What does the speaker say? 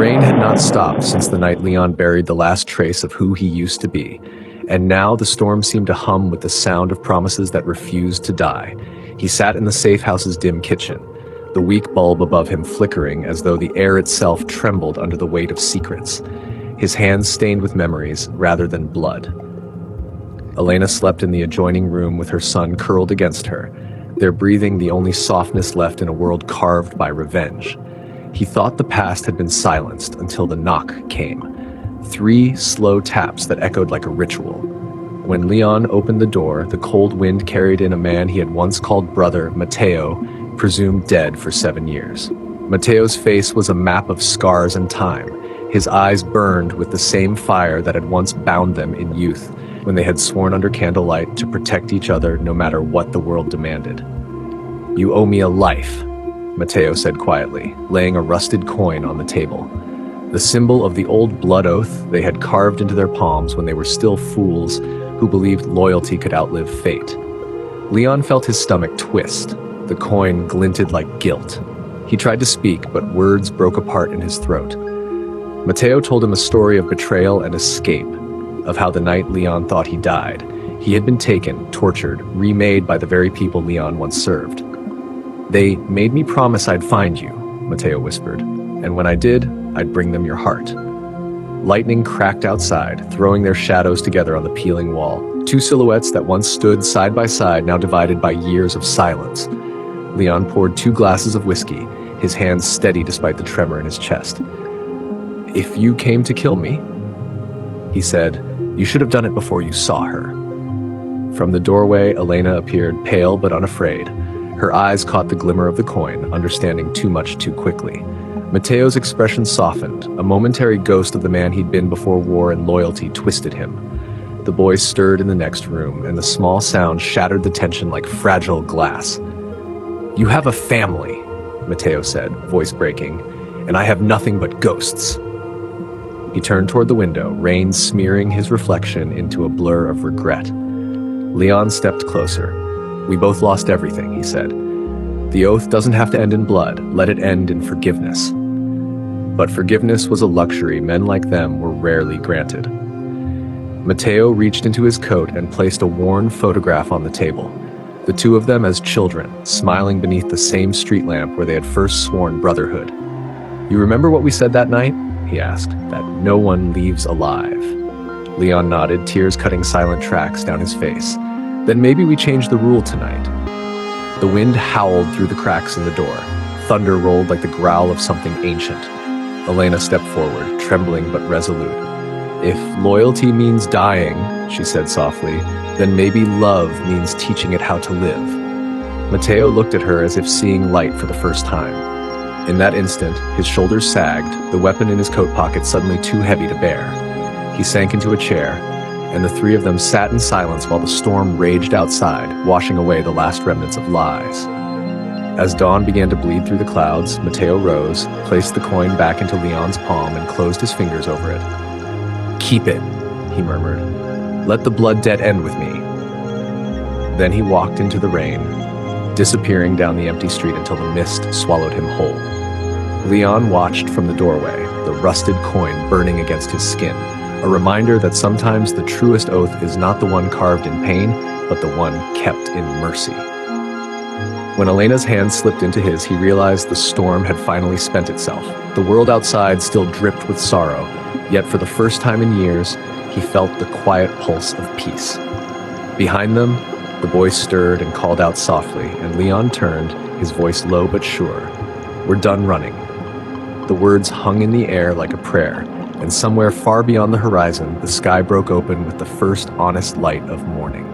rain had not stopped since the night Leon buried the last trace of who he used to be, and now the storm seemed to hum with the sound of promises that refused to die. He sat in the safe house's dim kitchen, the weak bulb above him flickering as though the air itself trembled under the weight of secrets, his hands stained with memories rather than blood. Elena slept in the adjoining room with her son curled against her, their breathing the only softness left in a world carved by revenge. He thought the past had been silenced until the knock came. 3 slow taps that echoed like a ritual. When Leon opened the door, the cold wind carried in a man he had once called brother, Matteo, presumed dead for 7 years. Matteo's face was a map of scars and time. His eyes burned with the same fire that had once bound them in youth, when they had sworn under candlelight to protect each other no matter what the world demanded. "You owe me a life," Matteo said quietly, laying a rusted coin on the table. The symbol of the old blood oath they had carved into their palms when they were still fools who believed loyalty could outlive fate. Leon felt his stomach twist. The coin glinted like guilt. He tried to speak, but words broke apart in his throat. Matteo told him a story of betrayal and escape, of how the night Leon thought he died, he had been taken, tortured, remade by the very people Leon once served. "They made me promise I'd find you," Matteo whispered, "and when I did, I'd bring them your heart." Lightning cracked outside, throwing their shadows together on the peeling wall. 2 silhouettes that once stood side by side, now divided by years of silence. Leon poured 2 glasses of whiskey, his hands steady despite the tremor in his chest. "If you came to kill me," he said, "you should have done it before you saw her." From the doorway, Elena appeared, pale but unafraid. Her eyes caught the glimmer of the coin, understanding too much too quickly. Matteo's expression softened. A momentary ghost of the man he'd been before war and loyalty twisted him. The boy stirred in the next room, and the small sound shattered the tension like fragile glass. "You have a family," Matteo said, voice breaking, "and I have nothing but ghosts." He turned toward the window, rain smearing his reflection into a blur of regret. Leon stepped closer. "We both lost everything," he said. "The oath doesn't have to end in blood, let it end in forgiveness." But forgiveness was a luxury men like them were rarely granted. Matteo reached into his coat and placed a worn photograph on the table. The 2 of them as children, smiling beneath the same street lamp where they had first sworn brotherhood. "You remember what we said that night?" he asked. "That no one leaves alive." Leon nodded, tears cutting silent tracks down his face. "Then maybe we change the rule tonight." The wind howled through the cracks in the door. Thunder rolled like the growl of something ancient. Elena stepped forward, trembling but resolute. "If loyalty means dying," she said softly, "then maybe love means teaching it how to live." Matteo looked at her as if seeing light for the first time. In that instant, his shoulders sagged, the weapon in his coat pocket suddenly too heavy to bear. He sank into a chair, and the 3 of them sat in silence while the storm raged outside, washing away the last remnants of lies. As dawn began to bleed through the clouds, Matteo rose, placed the coin back into Leon's palm, and closed his fingers over it. "Keep it," he murmured. "Let the blood debt end with me." Then he walked into the rain, disappearing down the empty street until the mist swallowed him whole. Leon watched from the doorway, the rusted coin burning against his skin, a reminder that sometimes the truest oath is not the one carved in pain, but the one kept in mercy. When Elena's hand slipped into his, he realized the storm had finally spent itself. The world outside still dripped with sorrow, yet for the first time in years, he felt the quiet pulse of peace. Behind them, the boy stirred and called out softly, and Leon turned, his voice low but sure. "We're done running." The words hung in the air like a prayer, and somewhere far beyond the horizon, the sky broke open with the first honest light of morning.